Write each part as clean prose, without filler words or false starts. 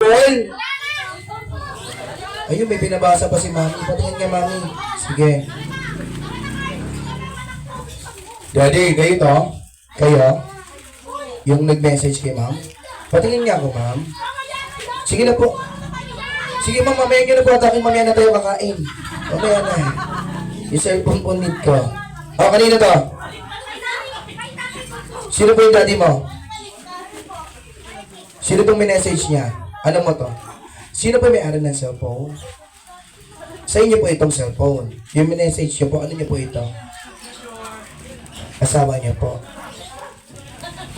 cellphone? Ayun, may binabasa pa si Mami. Patingin nga, Mami. Sige. Daddy, kayo to? Kayo? Yung nag-message kay Ma'am? Patingin nga ako, Ma'am. Sige na po. Sige, Ma'am, mamaya nyo na po. Atakin mamaya na tayo kakain. Mamaya na. Yung cellphone po need ko. Oh, kanina to? Sino po yung daddy mo? Sino pong message niya? Ano mo to? Sino po may-ari ng cellphone? Sa inyo po itong cellphone. Yung message niyo po, ano niyo po ito? Asawa niyo po.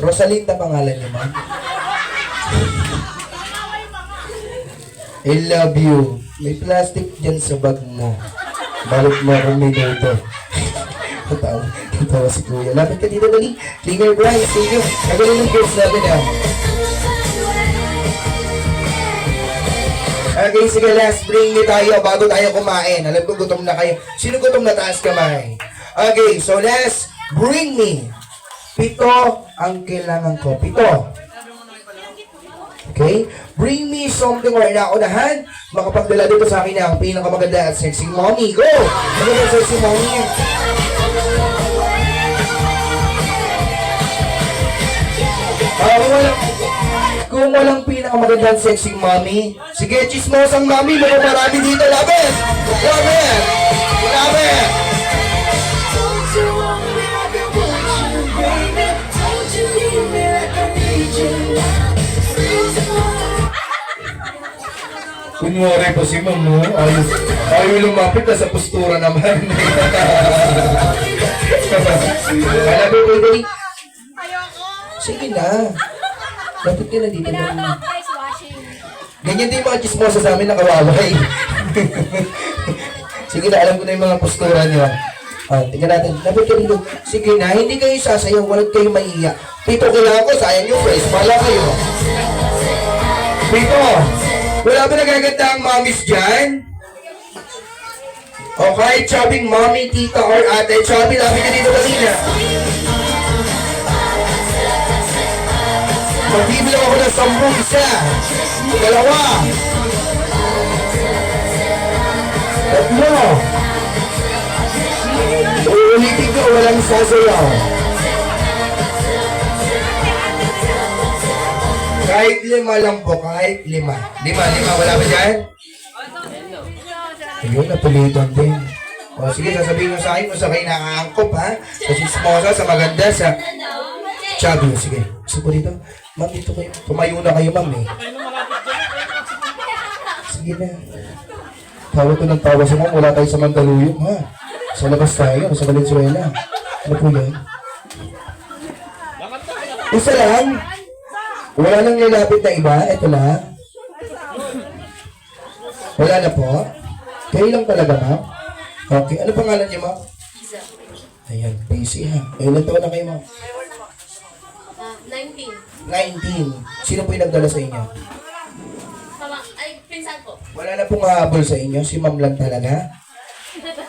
Rosalinda pangalan niyo, ma'am? I love you. May plastic dyan sa bag mo. Balik mo akong minuto. Tatawa si Kuya. Lapit ka dito, dali. Clinger Brian, sige. Nagaling ng girls natin, ah. Okay, sige, last bring me tayo bago tayo kumain. Alam ko gutom na kayo. Sino gutom na taas kamay? Okay, so last bring me. 7 ang kailangan ko. 7. Okay? Bring me something or naunahan. Makapagdala dito sa akin ang pinakamaganda at sexy mommy. Go! Maganda sexy mommy. Kung walang pinakamaganda at sexy mommy, sige, chismosang mommy, mga marami dito. Labit! Labit! Labit! Kunwari po si Ma'am, no? Ayaw lumapit na sa postura naman. Kala ko, Dali. Sige na. Lapit ka na dito. Ganyan din yung mga chismosa sa amin nakawaway. Sige na, alam ko na yung mga postura niyo. Tingnan natin. Lapit ka dito. Sige na, hindi kayo sasayaw. Walang kayo maiiyak. 7 kailangan ko, sayang yung price. Bala kayo. 7. Wala ba nagaganda ang mommies dyan? Okay, chopping mommy, tita, or ate. Chopping, lapit ka dito kanina. Magbibilang ako ng 10. Isa. 2. 3. Uulitin ko, walang sasayaw. Kahit 5 lang po, kahit 5. 5, wala ba dyan? Ayun, napulitan din. O sige, sasabihin mo sa akin kung sa kayo nakaangkop, ha? Sa chismosa, sa maganda, sa chubby. Sige, gusto ko dito. Ma'am, dito kayo. Tumayo na kayo, ma'am, eh. Sige na. Tawa ko ng tawa sa ma'am, wala tayo sa Mandaluyong, ha? Sa labas tayo, sa Valenzuela. Ano po yan? Isa lang. Wala nang lalapit na iba? Ito na. Wala na po? Kayo lang talaga, ma'am? Okay. Ano pangalan niyo, ma'am? Isa. Ayan, busy ha. Ilan taon na kayo, ma'am? 19. 19. Sino po yung nagdala sa inyo? Ay, pinsan ko. Wala na pong hahabol sa inyo. Si ma'am lang talaga?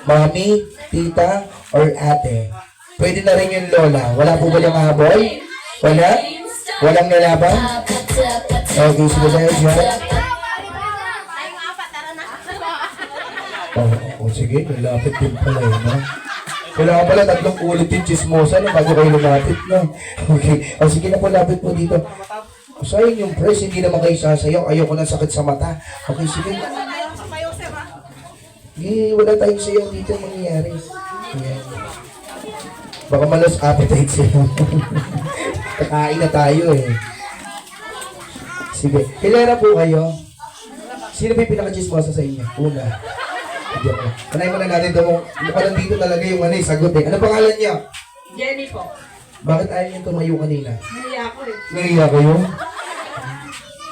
Mami, tita, or ate? Pwede na rin yung lola. Wala po ba yung hahabol? Wala? Walang lalaban? Okay, sige tayo dyan. Oh, sige, lalapit din pala yun, ha? Kailangan pala 3 ulit yung chismosa na bago kayo lumapit, no? Okay, sige na po, lapit po dito. Sayang yung press, hindi naman kayo sasayaw. Ayoko ng sakit sa mata. Okay, sige. Wala tayong sayaw dito mangyayari. Ayan. Baka malas appetite sa'yo. Kakain na tayo eh. Sige. Kilala po kayo? Sino ba yung pinaka-chismosa sa inyo? Una. Kanay mo na natin ito. Mukha lang dito talaga yung sagot eh. Ano pangalan niya? Jenny po. Bakit ayaw niyo tumayo kanina? Nahiya ko eh. Nahiya kayo?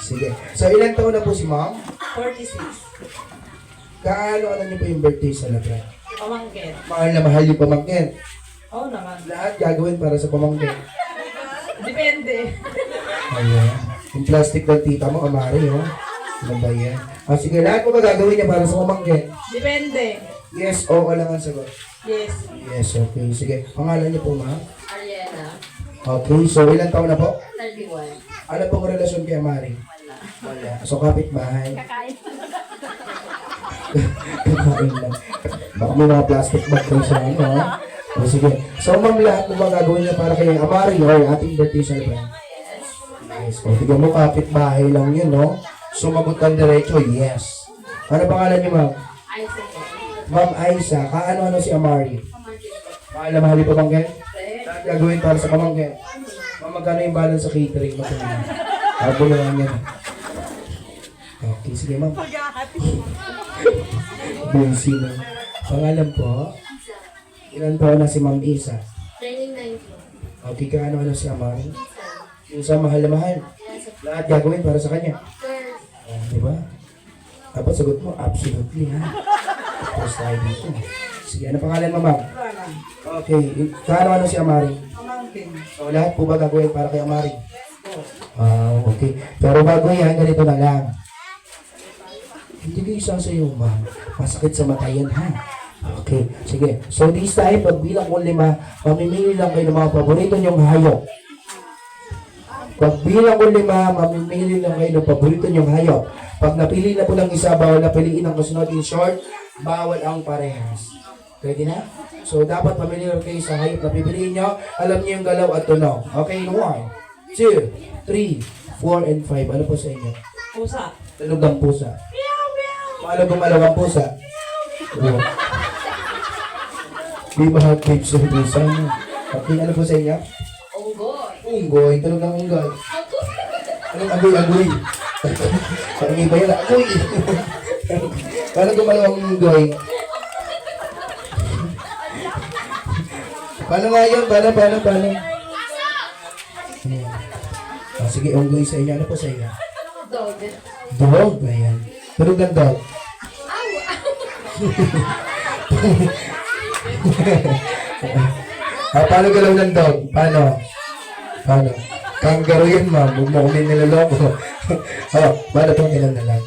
Sige. So ilang taon na po si ma'am? 46. Kaano niyo po yung birthday sa labra? Pamangkin. Mahal na mahal yung pamangkin. Oo naman. Lahat gagawin para sa pamangkin. Depende. Ayan. Yung plastic ng tita mo, amari, oh. Ano ba yan? Sige, lahat mo magagawin niya para sa pamangkin. Depende. Yes, oo lang ang sagot. Yes. Yes, okay. Sige, pangalan niyo po, ma'am? Ariana. Okay, so ilang taon na po? 31. Ano pong relasyon kay Amari? Wala. Wala. So, kapitbahay. Kakain. Kakain lang. Baka may mga plastic bag kayo sa ano, ha? O, sige. So, ma'am, lahat mo ba gagawin niya para kay Amari or ating birthday celebrant? Nice. O, tignan mo, kapitbahay lang yun, no? Sumagot kang diretso, yes. Ano pangalan niyo, ma'am? Ma'am Aisa, kaano-ano si Amari? Maalamahali pa bang kayo? Lahat gagawin para sa pamangkin. Ma'am, magkano yung balance sa catering? Abo na lang yan. Okay, sige ma'am. Busy na. Pangalan po? Ilan taon na si Ma'am Isa? Training 19. Okay, kaano-ano si Amari? Yung sa mahal na mahal. Lahat gagawin para sa kanya. Di ba? Dapat sagot mo, absolutely ha. Tapos tayo dito. Sige, ano pangalan mo ma'am? Okay, kaano-ano si Amari? So, lahat po ba gagawin para kay Amari? Okay. Pero bago yan, ganito na lang. Hindi ko isasayaw, ma'am. Masakit sa mata yan, ha? Okay. Sige. So, this time, pag bilang ko 5, mamimili lang kayo ng mga paborito niyong hayop. Pag bilang ko 5, mamimili lang kayo ng paborito niyong hayop. Pag napili na po ng isa, bawal na piliin ang kasunod. In short, bawal ang parehas. Pwede na? So, dapat pamili lang kayo sa hayop na pipiliin nyo. Alam niyo yung galaw at tunog. Okay? 1, 2, 3, 4, and 5. Ano po sa inyo? Pusa. Tunog ng pusa. Paano gumalaw ang pusa? Oh. Di ba hot tips ng pusa? Okay, ano po sa inyo? Unggoy. Unggoy. Tunog ng unggoy. Anong agoy-agoy? Parang iba yun. Agoy! Paano gumalaw ang unggoy? Paano nga yun? Paano? Sige, unggoy sa inyo. Ano po sa inyo? Dog. Dog, ayan. Tunog ng dog. Paano galaw ng dog? Paano? Kangaroo yan, ma'am. Huwag mo kami niloloko. Paano po kailan na lang?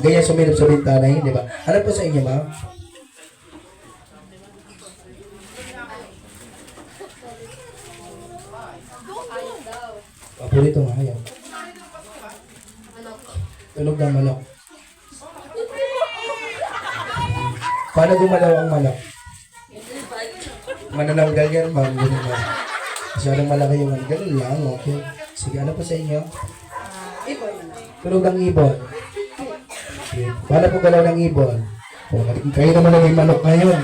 Ganyan sumilip sa bintana yun, di ba? Ano po sa inyo, ma'am? Paborito nga yan. Tunog ng manok. Paano gumalaw ang manok? Manananggal yan, ma'am. Ganun lang. Masyadong malaki yung manok. Ganun lang, okay. Sige, ano po sa inyo? Tunog ng ibon. Okay. Paano po galaw ng ibon? Kayo naman lang yung manok ngayon.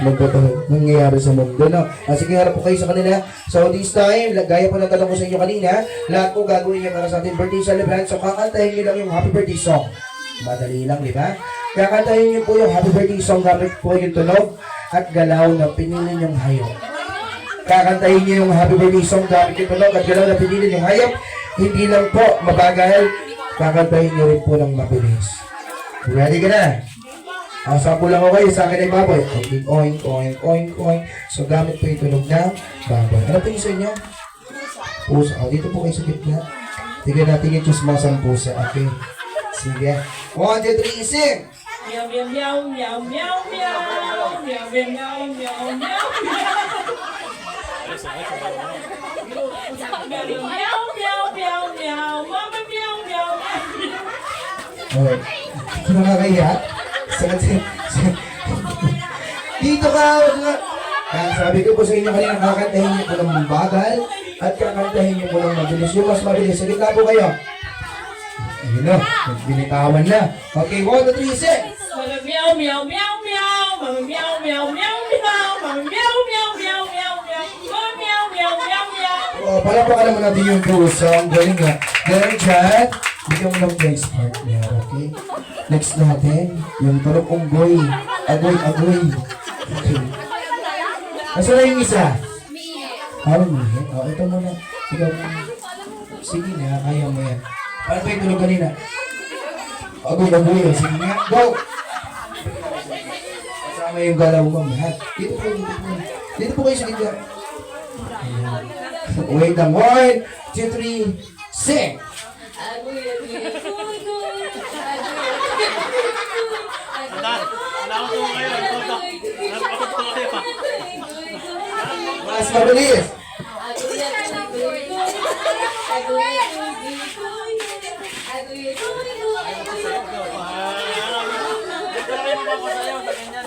Ano ba ito nangyayari sa mundo, no? Sige, harap po kayo sa kanila. So, this time, gaya po ng tanong ko sa inyo kanina, lahat po gagawin niya para sa ating birthday celebrant. So, kakantahin niyo lang yung happy birthday song. Madali lang, di ba? Kakantahin niyo po yung happy birthday song gamit po yung tunog at galaw na pinili niyong hayop. Kakantahin niyo yung happy birthday song gamit yung tunog at galaw na pinili niyong hayop. Hindi lang po mabagal, kakantahin niyo rin po ng mabilis. Ready ka na? Sample lang ako kayo, sa akin ay baboy. Oink, oink, oink, oink, oink. So, gamit po yung tunog ng baboy. Ano po yung sa inyo? Pusa. Dito po kayo sa gitna. Tignan natin yung chismosang pusa. Okay. Sige. 1, 2, 3, sing! Meow, meow, meow, meow, meow, meow. Meow, meow, meow, meow, meow. Meow, meow, meow, meow. Mama, meow, meow. Okay. Nakakahiya? Dito ka! Sabi ko po sa inyo kanina, kakantahin niyo po ng bagal at kakantahin niyo po ng mabilis. Yung mas mabilis. Sa gitna po kayo. Ayun na. Binitawan na. Okay, 1, 2, 3, sing! Mama, meow, meow, meow, meow. Mama, meow, meow, meow, meow. Mama, meow, meow, meow, meow, meow. Mama, meow, meow, meow, meow. Palapakan naman natin yung pusa. Ang galing nga. Then, chat. Bigyan mo ng place partner, okay? Next natin, yung tulog unggoy. Agoy. Okay. Nasaan na yung isa? Mihi. Ito muna. Ikaw muna. Sige na, kaya mo yan. Paano ba yung tulog kanina? Agoy. Sige nga, go! Kasama yung galaw mo, ha? Dito po. Dito po kayo sa gitna. Wait lang. 1, 2, 3, sing! Mas mabilis!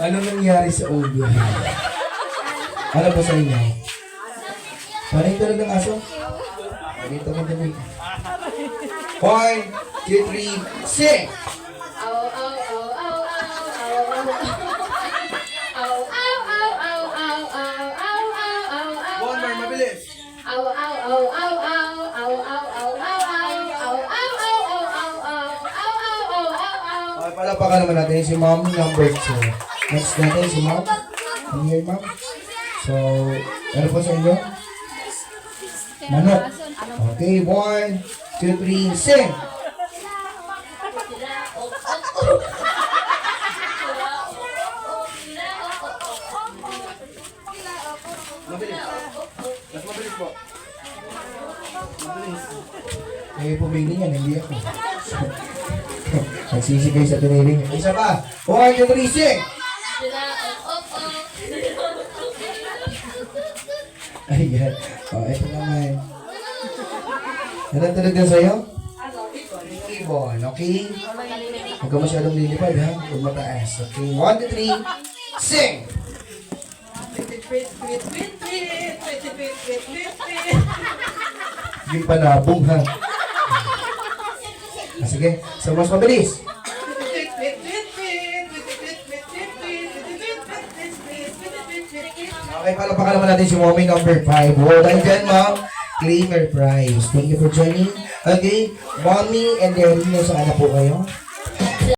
Ano nangyari sa ulo? Ano ba sa inyo? Parang ito ng aso? Dito mo dali. 1, 2, 3, sing! Ow, ow, ow, ow, ow, ow, ow. Ow, ow, ow, ow, ow, ow, ow, ow, ow. One more, mabilis. Ow, ow, ow, ow, ow, ow, ow, ow, ow, ow, ow, ow, ow, ow, ow, ow, ow, ow, ow. Okay, palapakan naman natin si mom number 2. Next natin si mom. Ano yun, ma'am? So, ano po sa inyo? Manok. Okay, 1, 2, 3, sing! Mabilis. Mas mabilis po. Mabilis. Eh, pumili yan, hindi ako. Nagsisigay sa piniling. Isa pa. 1, 2, 3, sing! Ayan. O, ito naman. Natatulog din sa'yo? Ibon, okay? Huwag ka masyadong lilipad, ha? Huwag mataas. Okay, 1, 2, 3, sing! Yung panabong, ha? Ah, sige, so mas mabilis. Okay, palapakan naman natin si Mommy number 5. Well done dyan, Mom. Claim your prize. Thank you for joining. Okay, Mommy and Daddy, nasaan na po kayo?